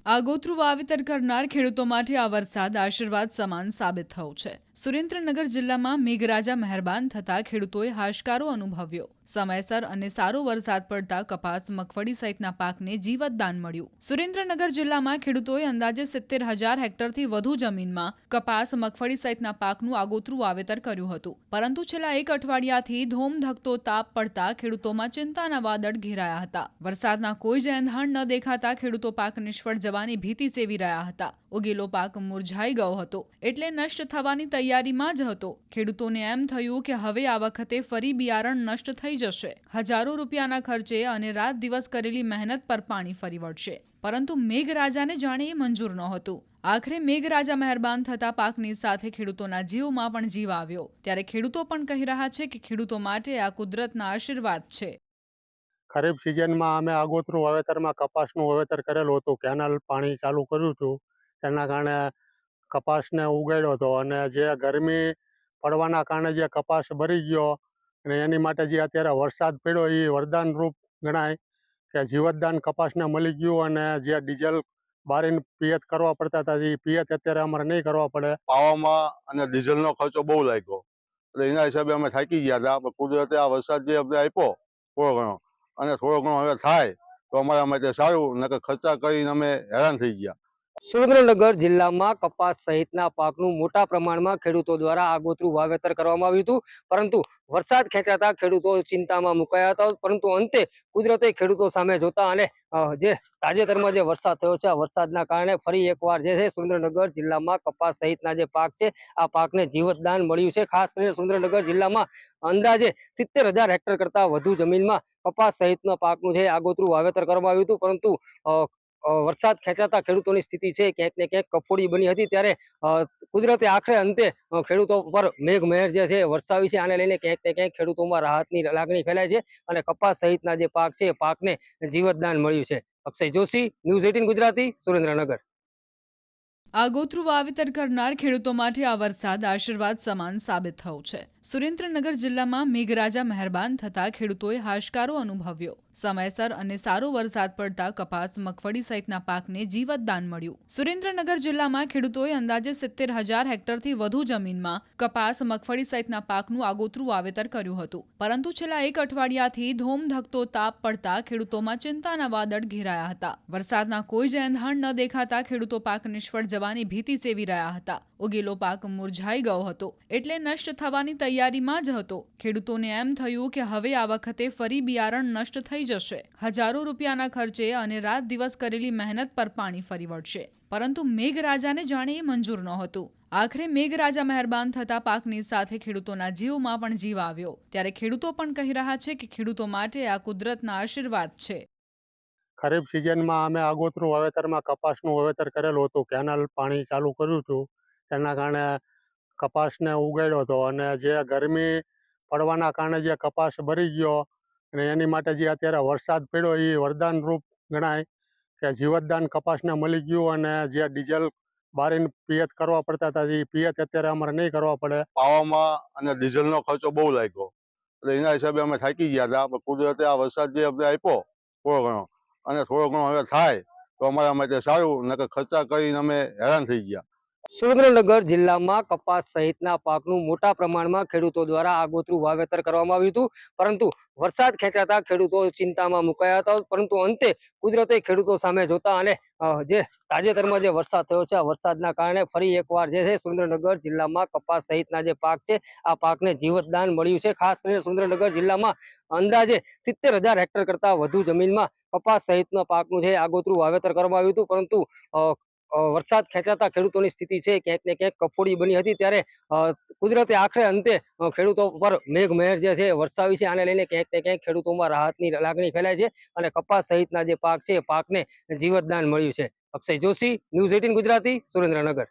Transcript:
આગોતરું વાવેતર કરનાર ખેડૂતો માટે આ વરસાદ આશીર્વાદ સમાન સાબિત થયો છે। સુરેન્દ્રનગર જિલ્લામાં મેઘરાજા મહેરબાન થતા ખેડૂતોએ હાશકારો અનુભવ્યો। સમયસર અને સારો વરસાદ પડતા કપાસ, મગફળી સહિતના પાકને જીવતદાન મળ્યું। સુરેન્દ્રનગર જિલ્લામાં ખેડૂતોએ અંદાજે 70,000 હેક્ટરથી વધુ જમીનમાં કપાસ, મગફળી સહિતના પાકનું આગોતરું વાવેતર કર્યું હતું। પરંતુ છેલ્લા એક અઠવાડિયાથી ધોમધખતો તાપ પડતા ખેડૂતોમાં ચિંતાના વાદળ ઘેરાયા હતા। વરસાદના કોઈ જ એંધાણ ન દેખાતા ખેડૂતો પાક નિષ્ફળ જવાની ભીતિ સેવી રહ્યા હતા। ઉગેલો પાક મુરઝાઈ ગયો હતો એટલે નષ્ટ થવાની તૈયારીમાં જ હતો। ખેડૂતોને એમ થયું કે હવે આ વખતે ફરી બિયારણ નષ્ટ થઈ જશે। હજારો રૂપિયાના ખર્ચે અને રાત દિવસ કરેલી મહેનત પર પાણી ફરી વળશે। પરંતુ મેઘરાજાને જાણે એ મંજૂર નહોતું। આખરે મેઘરાજા મહેરબાન થતા પાકની સાથે ખેડૂતોના જીવમાં પણ જીવ આવ્યો। ત્યારે ખેડૂતો પણ કહી રહ્યા છે કે ખેડૂતો માટે આ કુદરતના આશીર્વાદ છે। ખરીફ સિઝનમાં અમે આગોતરું વાવેતરમાં કપાસનું વાવેતર કરેલું હતું। કેનાલ પાણી ચાલુ કર્યું હતું, તેના કારણે કપાસને ઉગાડ્યો હતો અને જે ગરમી પડવાના કારણે જે કપાસ બળી ગયો અને એની માટે જે અત્યારે વરસાદ પડ્યો એ વરદાન રૂપ ગણાય કે જીવતદાન કપાસને મળી ગયું અને જે ડીઝલ બારીને પિયત કરવા પડતા હતા એ પિયત અત્યારે અમારે નહીં કરવા પડે। પાવામાં અને ડીઝલનો ખર્ચો બહુ લાગ્યો એટલે એના હિસાબે અમે થાકી ગયા હતા। પણ કુદરતે આ વરસાદ જે અમને આપ્યો થોડો ઘણો અને થોડો ઘણો હવે થાય તો અમારા માટે સારું, નકર ખર્ચા કરીને અમે હેરાન થઈ ગયા। સુરેન્દ્રનગર જિલ્લામાં કપાસ સહિતના પાકનું મોટા પ્રમાણમાં ખેડૂતો દ્વારા આગોતરું વાવેતર કરવામાં આવ્યું હતું। પરંતુ વરસાદ ખેંચાતા ખેડૂતો ચિંતામાં મુકાયા હતા। પરંતુ અંતે કુદરતે ખેડૂતો સામે જોતા અને જે તાજેતરમાં જે વરસાદ થયો છે આ વરસાદના કારણે ફરી એકવાર જે છે સુરેન્દ્રનગર જિલ્લામાં કપાસ સહિતના જે પાક છે આ પાકને જીવતદાન મળ્યું છે। ખાસ કરીને સુરેન્દ્રનગર જિલ્લામાં અંદાજે 70,000 હેક્ટર કરતા વધુ જમીનમાં કપાસ સહિતના પાકનું જે આગોતરું વાવેતર કરવામાં આવ્યું હતું। પરંતુ વરસાદ ખેંચાતા ખેડૂતોની સ્થિતિ છે ક્યાંક ને ક્યાંક કફોડી બની હતી। ત્યારે કુદરતે આખરે અંતે ખેડૂતો પર મેઘમહેર જે છે વરસાવી છે। આને લઈને ક્યાંક ને ક્યાંક ખેડૂતોમાં રાહતની લાગણી ફેલાય છે અને કપાસ સહિતના જે પાક છે એ પાકને જીવતદાન મળ્યું છે। અક્ષય જોશી, ન્યૂઝ 18 ગુજરાતી, સુરેન્દ્રનગર। આગોતરું વાવેતર કરનાર ખેડૂતો માટે આ વરસાદ આશીર્વાદ સમાન સાબિત થયો છે। સુરેન્દ્રનગર જિલ્લામાં મેઘરાજા મહેરબાન થતા ખેડૂતોએ હાશકારો અનુભવ્યો। સમયસર અને સારો વરસાદ પડતા કપાસ, મગફળી સહિતના પાકને જીવતદાન મળ્યું। સુરેન્દ્રનગર જિલ્લામાં ખેડૂતોએ અંદાજે 70,000 હેક્ટરથી વધુ જમીનમાં કપાસ, મગફળી સહિતના પાકનું આગોતરું વાવેતર કર્યું હતું। પરંતુ છેલ્લા એક અઠવાડિયાથી ધોમધખતો તાપ પડતા ખેડૂતોમાં ચિંતાના વાદળ ઘેરાયા હતા। વરસાદના કોઈ જ એંધાણ ન દેખાતા ખેડૂતો પાક નિષ્ફળ જવાની ભીતિ સેવી રહ્યા હતા। ઉગેલો પાક મુરઝાઈ ગયો હતો એટલે નષ્ટ થવાની તૈયારીમાં જ હતો। ખેડૂતોને એમ થયું કે હવે આ વખતે ફરી બિયારણ નષ્ટ થઈ જશે। હજારો રૂપિયાના ખર્ચે અને રાત દિવસ કરેલી મહેનત પર પાણી ફરી વળશે। પરંતુ મેઘરાજાને જાણે એ મંજૂર નહોતું। આખરે મેઘરાજા મહેરબાન થતા પાકની સાથે ખેડૂતોના જીવમાં પણ જીવ આવ્યો। ત્યારે ખેડૂતો પણ કહી રહ્યા છે કે ખેડૂતો માટે આ કુદરતના આશીર્વાદ છે। ખરીફ સિઝનમાં અમે આગોતરું વાવેતરમાં કપાસનું વાવેતર કરેલું હતું। કેનાલ પાણી ચાલુ કર્યું હતું, તેના કારણે કપાસને ઉગાડ્યો હતો અને જે ગરમી પડવાના કારણે જે કપાસ બળી ગયો અને એની માટે જે અત્યારે વરસાદ પડ્યો એ વરદાન રૂપ ગણાય કે જીવતદાન કપાસને મળી ગયું અને જે ડીઝલ બારીને પિયત કરવા પડતા હતા એ પિયત અત્યારે અમારે નહીં કરવા પડે। પાવામાં અને ડીઝલનો ખર્ચો બહુ લાગ્યો એટલે એના હિસાબે અમે થાકી ગયા હતા। પણ કુદરતે આ વરસાદ જે અમને આપ્યો થોડો ઘણો અને થોડો ઘણો હવે થાય તો અમારા માટે સારું, નકર ખર્ચા કરીને અમે હેરાન થઈ ગયા। સુરેન્દ્રનગર જિલ્લામાં કપાસ સહિતના પાકનું મોટા પ્રમાણમાં ખેડૂતો દ્વારા આગોતરું વાવેતર કરવામાં આવ્યું હતું। પરંતુ વરસાદ ખેંચાતા ખેડૂતો ચિંતામાં મુકાયા હતા। પરંતુ અંતે કુદરતે ખેડૂતો સામે જોતા અને જે તાજેતરમાં જે વરસાદ થયો છે આ વરસાદના કારણે ફરી એકવાર જે છે સુરેન્દ્રનગર જિલ્લામાં કપાસ સહિતના જે પાક છે આ પાકને જીવતદાન મળ્યું છે। ખાસ કરીને સુરેન્દ્રનગર જિલ્લામાં અંદાજે 70,000 હેક્ટર કરતા વધુ જમીનમાં કપાસ સહિતના પાકનું જે આગોતરું વાવેતર કરવામાં આવ્યું હતું। પરંતુ વરસાદ ખેંચાતા ખેડૂતોની સ્થિતિ છે ક્યાંક ને ક્યાંક કફોડી બની હતી। ત્યારે કુદરતે આખરે અંતે ખેડૂતો પર મેઘમહેર જે છે વરસાવી છે। આને લઈને ક્યાંક ને ક્યાંક ખેડૂતોમાં રાહતની લાગણી ફેલાય છે અને કપાસ સહિતના જે પાક છે એ પાકને જીવતદાન મળ્યું છે। અક્ષય જોશી, ન્યૂઝ 18 ગુજરાતી, સુરેન્દ્રનગર।